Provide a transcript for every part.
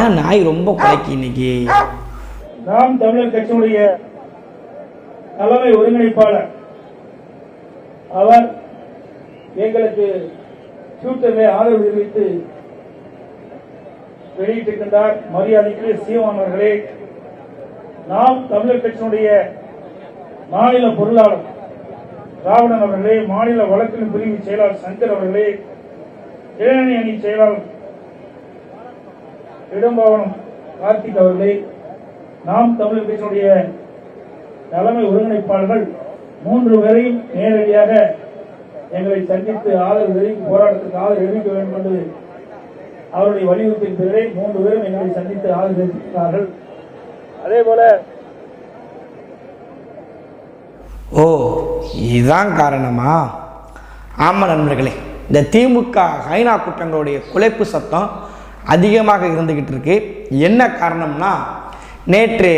ஏன் நாய் ரொம்ப குறைக்கி இன்னைக்கு? நாம் தமிழர் கட்சியுடைய தலைமை ஒருங்கிணைப்பாளர் அவர் எங்களுக்கு ட்விட்டரில் ஆதரவு தெரிவித்து வெளியிட்டிருக்கின்றார். மரியாதைக்குரிய சீமான் அவர்களே, நாம் தமிழர் கட்சியினுடைய மாநில பொருளாளர் ராவணன் அவர்களே, மாநில வழக்கறிஞர் பிரிவு செயலாளர் சங்கர் அவர்களே, இளைஞரணி அணி செயலாளர் இடம்பாவனம் கார்த்திக் அவர்களே, நாம் தமிழர் கட்சியினுடைய தலைமை ஒருங்கிணைப்பாளர்கள் 3 பேரையும் நேரடியாக எங்களை சந்தித்து ஆதரவு தெரிவித்து போராட்டத்திற்கு ஆதரவு தெரிவிக்க வேண்டும் என்று அவருடைய வலியுறுத்தின் பேரை 3 பேரும் எங்களை சந்தித்து ஆதரவு தெரிவித்தார்கள். அதே போல இதுதான் காரணமா? ஆமா நண்பர்களே, இந்த திமுக ஹைனா கூட்டங்களுடைய குலைப்பு சத்தம் அதிகமாக இருந்துகிட்டு இருக்கு. என்ன காரணம்னா, நேற்று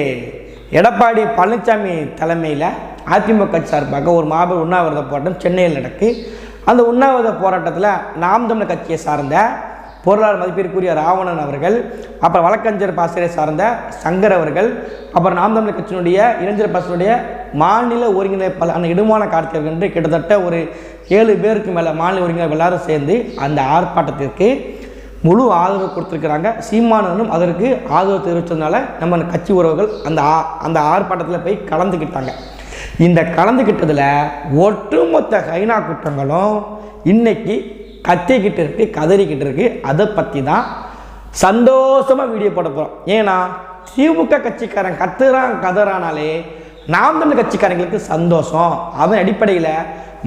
எடப்பாடி பழனிசாமி தலைமையில் அதிமுக சார்பாக ஒரு மாபெரும் உண்ணாவிரத போராட்டம் சென்னையில் நடக்கு. அந்த உண்ணாவிரத போராட்டத்தில் நாம் தமிழர் கட்சியை சார்ந்த பொருளாளர் மதிப்பிற்குரிய ராவணன் அவர்கள், அப்புறம் வழக்கறிஞர் பாசறை சார்ந்த சங்கர் அவர்கள், அப்புறம் நாம் தமிழர் கட்சியினுடைய இளைஞர் பாசனுடைய மாநில ஒருங்கிணைப்பாளர் அந்த இடுமான கார்த்திகர்கள் என்று கிட்டத்தட்ட ஒரு 7 பேருக்கு மேலே மாநில ஒருங்கிணைப்பு எல்லாரும் சேர்ந்து அந்த ஆர்ப்பாட்டத்திற்கு முழு ஆதரவு கொடுத்துருக்குறாங்க. சீமானனும் அதற்கு ஆதரவு தெரிவித்ததுனால நம்ம கட்சி உறவுகள் அந்த ஆர்ப்பாட்டத்தில் போய் கலந்துக்கிட்டாங்க. இந்த கலந்துக்கிட்டதில் ஒட்டுமொத்த ஹைனா கூட்டங்களும் இன்னைக்கு கத்திக்கிட்டு இருக்கு, கதறிக்கிட்டு இருக்கு. அதை பற்றி தான் சந்தோஷமாக வீடியோ போட போகிறோம். ஏன்னா திமுக கட்சிக்காரன் கதறானாலே நாம் தமிழ் கட்சிக்காரங்களுக்கு சந்தோஷம். அதன் அடிப்படையில்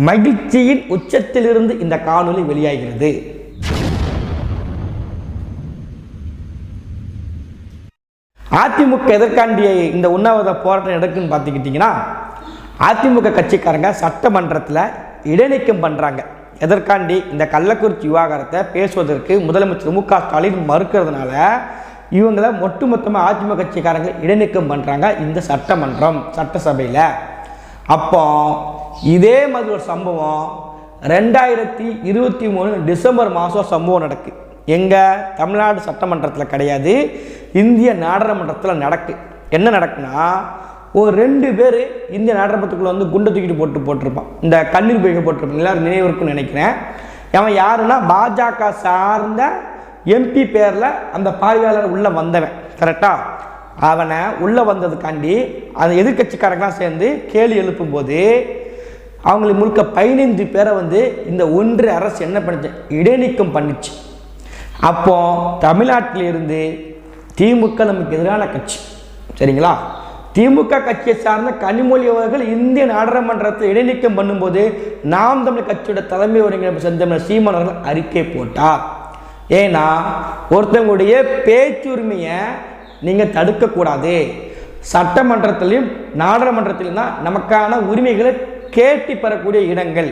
மகிழ்ச்சியின் உச்சத்திலிருந்து இந்த காணொலி வெளியாகிறது. அதிமுக எதற்காண்டிய இந்த உண்ணாவிரத போராட்டம் நடக்குன்னு பார்த்துக்கிட்டிங்கன்னா, அதிமுக கட்சிக்காரங்க சட்டமன்றத்தில் இடைநீக்கம் பண்ணுறாங்க. எதற்காண்டி? இந்த கள்ளக்குறிச்சி விவகாரத்தை பேசுவதற்கு முதலமைச்சர் மு க ஸ்டாலின் மறுக்கிறதுனால இவங்களை ஒட்டுமொத்தமாக அதிமுக கட்சிக்காரங்களை இடைநீக்கம் பண்ணுறாங்க இந்த சட்டசபையில். அப்போ இதே மாதிரி ஒரு சம்பவம் 2023 டிசம்பர் மாதம் சம்பவம் நடக்கு. எங்கள் தமிழ்நாடு சட்டமன்றத்தில் கிடையாது, இந்திய நாடாளுமன்றத்தில் நடக்கு. என்ன நடக்குன்னா, ஒரு 2 பேர் இந்திய நாடாளுமன்றத்துக்குள்ளே வந்து குண்டை தூக்கிட்டு போட்டிருப்பான். இந்த கண்ணீர் பைகை போட்டிருப்பான், எல்லாரும் நினைவு இருக்குன்னு நினைக்கிறேன். அவன் யாருன்னா பாஜக சார்ந்த எம்பி பேரில் அந்த பார்வையாளர் உள்ளே வந்தவன். கரெக்டாக அவனை உள்ளே வந்ததுக்காண்டி அந்த எதிர்கட்சிக்காரங்களாம் சேர்ந்து கேள்வி எழுப்பும்போது அவங்களுக்கு முழுக்க 15 பேரை வந்து இந்த ஒன்றிய அரசு என்ன பண்ணிச்சு? இடைநீக்கம் பண்ணிச்சு. அப்போ தமிழ்நாட்டில் இருந்து திமுக நமக்கு எதிரான கட்சி, சரிங்களா? திமுக கட்சியை சார்ந்த கனிமொழி அவர்கள் இந்திய நாடாளுமன்றத்தை இடைநீக்கம் பண்ணும்போது நாம் தமிழ் கட்சியோட தலைமை ஒருங்கிணைப்பு செந்தமிழர் சீமான் அவர்கள் அறிக்கை போட்டார். ஏன்னா ஒருத்தவங்களுடைய பேச்சுரிமையை நீங்கள் தடுக்கக்கூடாது. சட்டமன்றத்திலையும் நாடாளுமன்றத்திலும் தான் நமக்கான உரிமைகளை கேட்டு பெறக்கூடிய இடங்கள்.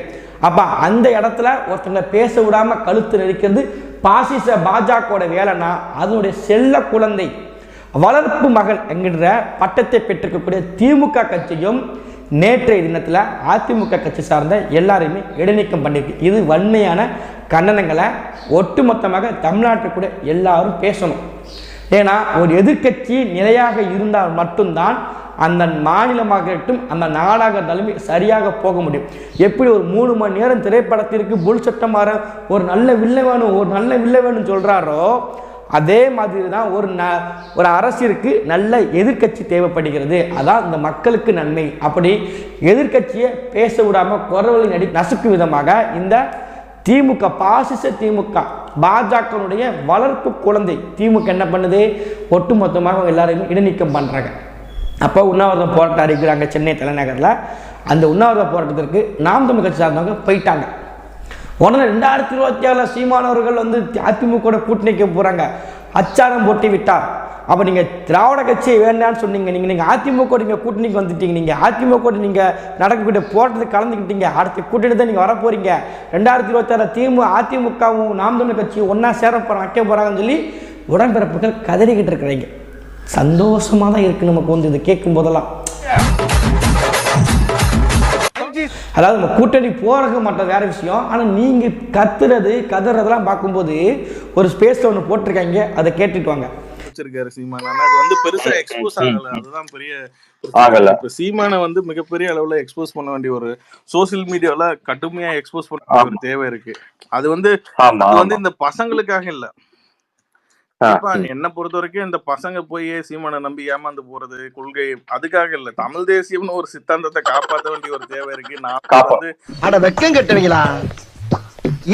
அப்போ அந்த இடத்துல ஒருத்தவங்க பேச விடாமல் கழுத்து நெரிக்கிறது பாசிச பாஜகவோட வேலைன்னா அதனுடைய செல்ல குழந்தை வளர்ப்பு மகள் என்கின்ற பட்டத்தை பெற்றிருக்கக்கூடிய திமுக கட்சியும் நேற்றைய தினத்தில் அதிமுக கட்சி சார்ந்த எல்லாரையுமே இடைநீக்கம் பண்ணியிருக்கு. இது வன்மையான கண்டனங்களை ஒட்டுமொத்தமாக தமிழ்நாட்டுக்கூட எல்லாரும் பேசணும். ஏன்னா ஒரு எதிர்கட்சி நிலையாக இருந்தால் மட்டும்தான் அந்த மாநிலமாக இருக்கட்டும் அந்த நாடாக இருந்தாலுமே சரியாக போக முடியும். எப்படி ஒரு 3 மணி நேரம் திரைப்படத்திற்கு புல் சட்டமாற ஒரு நல்ல வில்லை வேணும் சொல்கிறாரோ, அதே மாதிரி தான் ஒரு அரசிற்கு நல்ல எதிர்கட்சி தேவைப்படுகிறது. அதான் இந்த மக்களுக்கு நன்மை. அப்படி எதிர்கட்சியை பேச விடாமல் குரவலை நசுக்கு விதமாக இந்த திமுக பாசிச திமுக பாஜகனுடைய வளர்ப்பு குழந்தை திமுக என்ன பண்ணுது? ஒட்டுமொத்தமாக எல்லாரையுமே இடைநீக்கம் பண்ணுறாங்க. அப்போ உண்ணாவிரத போராட்டம் அறிவிக்கிறாங்க சென்னை தலைநகரில். அந்த உண்ணாவிரத போராட்டத்திற்கு நாம் தமிழ் கட்சி சார்ந்தவங்க போயிட்டாங்க. உடனே 2026 சீமானவர்கள் வந்து அதிமுக கூட்டணிக்கு போகிறாங்க, அச்சாரம் போட்டு விட்டார். அப்போ நீங்கள் திராவிட கட்சியை வேண்டான்னு சொன்னீங்க, நீங்கள் அதிமுக நீங்கள் கூட்டணிக்கு வந்துட்டீங்க, நீங்கள் அதிமுக நீங்கள் நடக்கக்கூடிய போராட்டத்துக்கு கலந்துக்கிட்டீங்க, அடுத்த கூட்டணி தான் நீங்கள் வரப்போறீங்க. 2026 அதிமுகவும் நாம் தமிழ் கட்சியும் ஒன்றா சேர போகிறாங்க, வைக்க போகிறாங்கன்னு சொல்லி உடன்பிறப்புகள் கதறிக்கிட்டு இருக்கிறீங்க. சந்தோஷமாக தான் இருக்குது நமக்கு வந்து இதை கேட்கும் போதெல்லாம். அதாவது நம்ம கூட்டணி போறதுக்கு மட்டும் வேற விஷயம். ஆனால் நீங்கள் கத்துறதெல்லாம் பார்க்கும்போது ஒரு ஸ்பேஸில் ஒன்று போட்டிருக்காங்க, அதை கேட்டுட்டு வாங்க. வச்சிருக்காரு சீமான். ஆனா அது வந்து பெருசா எக்ஸ்போஸ் ஆகல. அதுதான் பெரிய இப்ப சீமானை வந்து மிகப்பெரிய அளவுல எக்ஸ்போஸ் பண்ண வேண்டிய ஒரு சோசியல் மீடியால கடுமையா எக்ஸ்போஸ் பண்ண வேண்டிய ஒரு தேவை இருக்கு. அது வந்து இந்த பசங்களுக்காக இல்ல. என்ன பொறுத்த வரைக்கும் இந்த பசங்க போய் சீமானை நம்பி ஏமாந்து போறது கொள்கை அதுக்காக இல்ல. தமிழ் தேசியம்னு ஒரு சித்தாந்தத்தை காப்பாற்ற வேண்டிய ஒரு தேவை இருக்கு. நான் வந்து வெக்கம் கட்டுவீங்களா?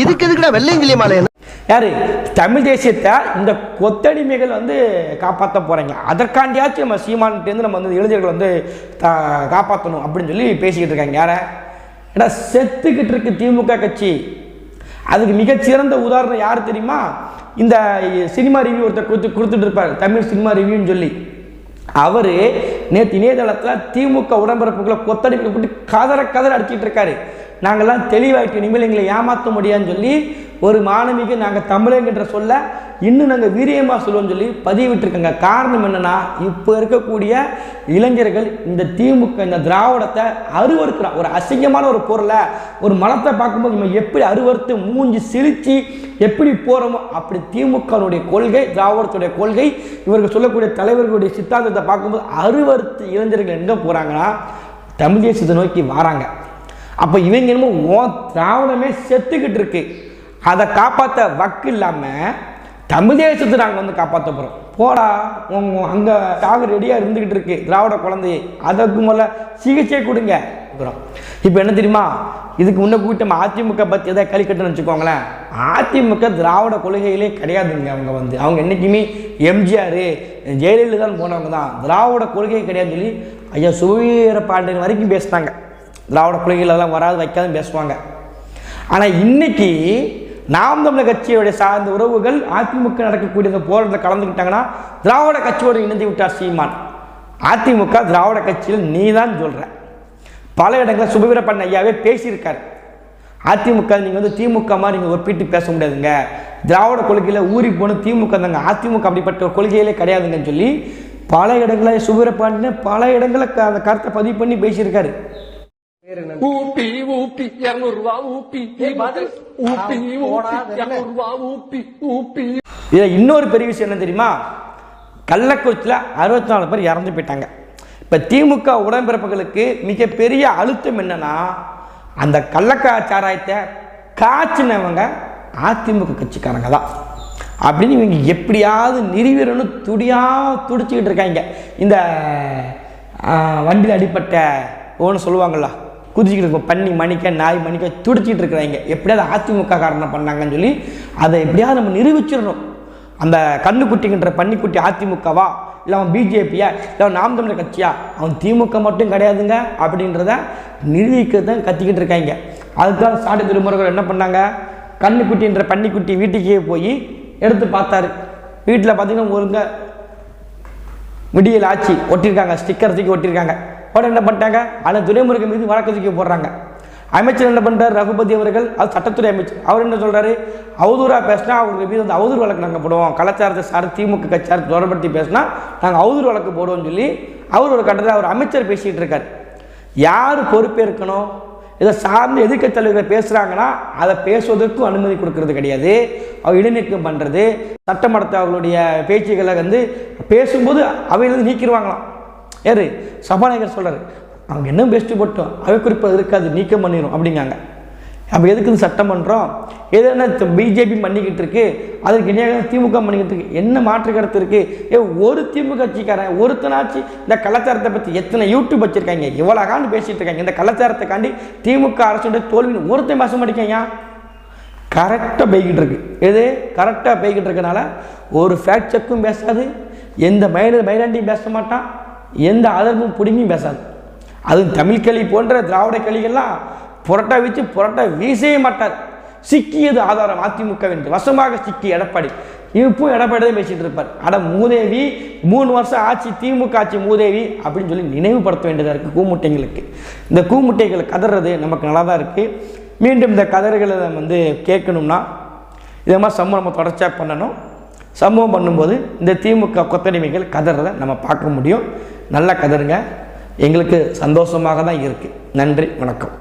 இதுக்கு எதுக்குடா வெள்ளையங்கிலி மாலை? யாரு தமிழ் தேசியத்தை இந்த கொத்தடிமைகள் வந்து காப்பாற்ற போறாங்க, அதற்காண்டியாச்சும் நம்ம சீமான்கிட்டேருந்து நம்ம வந்து இளைஞர்கள் வந்து காப்பாற்றணும் அப்படின்னு சொல்லி பேசிக்கிட்டு இருக்காங்க. யார ஏன்னா செத்துக்கிட்டு இருக்கு திமுக கட்சி. அதுக்கு மிகச்சிறந்த உதாரணம் யார் தெரியுமா? இந்த சினிமா ரிவ்யூ ஒருத்தர் கொடுத்துட்டு இருப்பார், தமிழ் சினிமா ரிவ்யூன்னு சொல்லி. அவர் நேற்று இணையதளத்தில் திமுக உடன்பிறப்புகளை கொத்தடிமைகளை போட்டு கதற அடிச்சிட்டு இருக்காரு. நாங்கள்லாம் தெளிவாயிட்டு இனிமேல் எங்களை ஏமாற்ற முடியாதுன்னு சொல்லி ஒரு மாணவிக்கு நாங்கள் தமிழங்கிற சொல்ல இன்னும் நாங்கள் வீரியமாக சொல்லுவோம்னு சொல்லி பதிவிட்டுருக்கோங்க. காரணம் என்னென்னா, இப்போ இருக்கக்கூடிய இளைஞர்கள் இந்த திமுக இந்த திராவிடத்தை அருவறுக்கிறான். ஒரு அசிங்கமான ஒரு பொருளை ஒரு மலத்தை பார்க்கும்போது நம்ம எப்படி அருவறுத்து மூஞ்சி சிரித்து எப்படி போகிறோமோ அப்படி திமுகனுடைய கொள்கை, திராவிடத்துடைய கொள்கை, இவர்கள் சொல்லக்கூடிய தலைவர்களுடைய சித்தாந்தத்தை பார்க்கும்போது அருவறுத்து இளைஞர்கள் எங்கே போகிறாங்கன்னா தமிழ் தேசத்தை நோக்கி வராங்க. அப்போ இவங்க என்னமோ திராவிடமே செத்துக்கிட்டு இருக்கு, அதை காப்பாற்ற வக்கு இல்லாமல் தமிழ் தேசத்தை நாங்கள் வந்து காப்பாற்ற போகிறோம். போடா அங்கே சாகு ரெடியாக இருந்துக்கிட்டு இருக்கு திராவிட குழந்தையை, அதற்கு முதல்ல சிகிச்சை கொடுங்க. இப்போ என்ன தெரியுமா, இதுக்கு முன்னே கூட்டம் அதிமுக பற்றி எதாவது கழிக்கட்டுன்னு வச்சுக்கோங்களேன். அதிமுக திராவிட கொள்கையிலே கிடையாதுங்க. அவங்க என்றைக்குமே எம்ஜிஆர் ஜெயலலிதா போனவங்க தான், திராவிட கொள்கையே கிடையாதுன்னு சொல்லி ஐயா சுவீர பாண்டியன் வரைக்கும் பேசினாங்க. திராவிட கொள்கைகளெல்லாம் வராது வைக்காதுன்னு பேசுவாங்க. ஆனால் இன்னைக்கு நாம் தமிழர் கட்சியோடைய சார்ந்த உறவுகள் அதிமுக நடக்கக்கூடிய இந்த போராட்டத்தில் கலந்துக்கிட்டாங்கன்னா திராவிட கட்சியோடு இணைந்து விட்டார் சீமான். அதிமுக திராவிட கட்சியில் நீ தான் சொல்கிற. பல இடங்களில் சுபவீரப்பன் ஐயாவே பேசியிருக்காரு. அதிமுக நீங்கள் வந்து திமுக மாதிரி நீங்கள் ஒப்பிட்டு பேச முடியாதுங்க, திராவிட கொள்கையில் ஊறி போன திமுக தாங்க, அதிமுக அப்படிப்பட்ட கொள்கையிலே கிடையாதுங்கன்னு சொல்லி பல இடங்களில் சுபவீரப்பாண்டியன் பல இடங்களில் அந்த கருத்தை பதிவு பண்ணி பேசியிருக்காரு. இன்னொரு பெரிய விஷயம் என்ன தெரியுமா, கள்ளக்குறிச்சியில் 64 பேர் இறந்து போயிட்டாங்க. இப்ப திமுக உடன்பிறப்புகளுக்கு மிகப்பெரிய அழுத்தம் என்னன்னா, அந்த கள்ளச்சாராயத்தை காய்ச்சினவங்க அதிமுக கட்சிக்காரங்க தான் அப்படின்னு இவங்க எப்படியாவது நிறுவனம்னு துடிச்சுக்கிட்டு இருக்காங்க. இந்த வண்டியில் அடிப்பட்ட ஒன்று சொல்லுவாங்களா, குதிச்சுக்கிட்டு இருக்கும் பன்னி மணிக்க நாய் மணிக்க துடிச்சிட்டு இருக்கிறாங்க. எப்படியாவது அதிமுக காரணம் பண்ணாங்கன்னு சொல்லி அதை எப்படியாவது நம்ம நிரூபிச்சிடணும். அந்த கண்ணுக்குட்டிங்கிற பன்னிக்குட்டி அதிமுகவா இல்லை அவன் பிஜேபியா இல்லை நாம் தமிழர் கட்சியா, அவன் திமுக மட்டும் கிடையாதுங்க அப்படின்றத நிரூபிக்கிறது தான் கத்திக்கிட்டு இருக்காங்க. அதுதான் சாட்டை திருமுருகர் என்ன பண்ணாங்க, கண்ணுக்குட்டின்ற பன்னிக்குட்டி வீட்டுக்கே போய் எடுத்து பார்த்தாரு. வீட்டில் பார்த்தீங்கன்னா ஒருங்க விடியல் ஆட்சி ஒட்டியிருக்காங்க, ஸ்டிக்கர் தூக்கி ஒட்டியிருக்காங்க. உடனே என்ன பண்ணிட்டாங்க, ஆனால் துரைமுருகன் மீது வழக்கு தூக்கி போடுறாங்க. அமைச்சர் என்ன பண்ணுறாரு, ரகுபதி அவர்கள், அது சட்டத்துறை அமைச்சர், அவர் என்ன சொல்கிறாரு, அவதூறாக பேசினா அவருக்கு மீது வந்து அவதூறு வழக்கு நாங்கள் போடுவோம், கலாச்சாரத்தை சார் திமுக கட்சியார் தொடர்படுத்தி பேசினா நாங்கள் அவதூறு வழக்கு போடுவோம்னு சொல்லி அவர் ஒரு கட்டத்தில் அவர் அமைச்சர் பேசிகிட்டு இருக்கார். யார் பொறுப்பேற்கணும்? இதை சார்ந்து எதிர்க்கட்சி தலைவர்கள் பேசுகிறாங்கன்னா அதை பேசுவதற்கும் அனுமதி கொடுக்கறது கிடையாது, அவர் இடைநீக்கம் பண்ணுறது. சட்டமன்றத்தை அவர்களுடைய பேச்சுக்களை வந்து பேசும்போது அவையிலிருந்து நீக்கிடுவாங்களாம். யார் சபாநாயகர் சொல்கிறார், அவங்க என்ன பெஸ்ட்டு போட்டோம் அவை குறிப்பு இருக்காது நீக்கம் பண்ணிடும் அப்படிங்காங்க. அப்போ எதுக்கு சட்டமன்றம் எதுனா பிஜேபி பண்ணிக்கிட்டு இருக்கு, அதுக்கு இணையாக திமுக பண்ணிக்கிட்டு இருக்கு, என்ன மாற்று கருத்து இருக்குது? ஒரு திமுக கட்சிக்காரன் ஒருத்தனாச்சு இந்த கலாச்சாரத்தை பற்றி எத்தனை யூடியூப் வச்சுருக்காங்க, இவ்வளோ காண்டு பேசிகிட்டு இருக்காங்க. இந்த கலாச்சாரத்தைக்காண்டி திமுக அரசுடைய தோல்வின்னு ஒருத்தன் பேச மாட்டேங்க. கரெக்டாக போய்கிட்டு இருக்கு, எது கரெக்டாக போய்கிட்டு இருக்கனால ஒரு ஃபேக்ட் செக்கும் பேசாது, எந்த மயிலாண்டியும் பேச மாட்டான், எந்த ஆதரவும் பிடிங்கியும் பேசாது. அது தமிழ் களி போன்ற திராவிட களிகள்லாம் புரட்டா வச்சு புரட்டா வீசவே மாட்டார். சிக்கியது ஆதாரம் அதிமுக என்று வசமாக சிக்கி எடப்பாடி, இப்போ எடப்பாடி தான் பேசிட்டு இருப்பார். அட மூதேவி, 3 வருஷம் ஆட்சி திமுக ஆட்சி மூதேவி அப்படின்னு சொல்லி நினைவுபடுத்த வேண்டியதாக இருக்குது கூமுட்டைங்களுக்கு. இந்த கூமுட்டைகள் கதறது நமக்கு நல்லா தான் இருக்குது. மீண்டும் இந்த கதறுகளை வந்து கேட்கணும்னா இதே மாதிரி சம்பவம் நம்ம தொடர்ச்சியாக பண்ணணும். சம்பவம் பண்ணும்போது இந்த திமுக கொத்தடிமைகள் கதறதை நம்ம பார்க்க முடியும். நல்லா கதறுங்க, எங்களுக்கு சந்தோஷமாக தான் இருக்குது. நன்றி, வணக்கம்.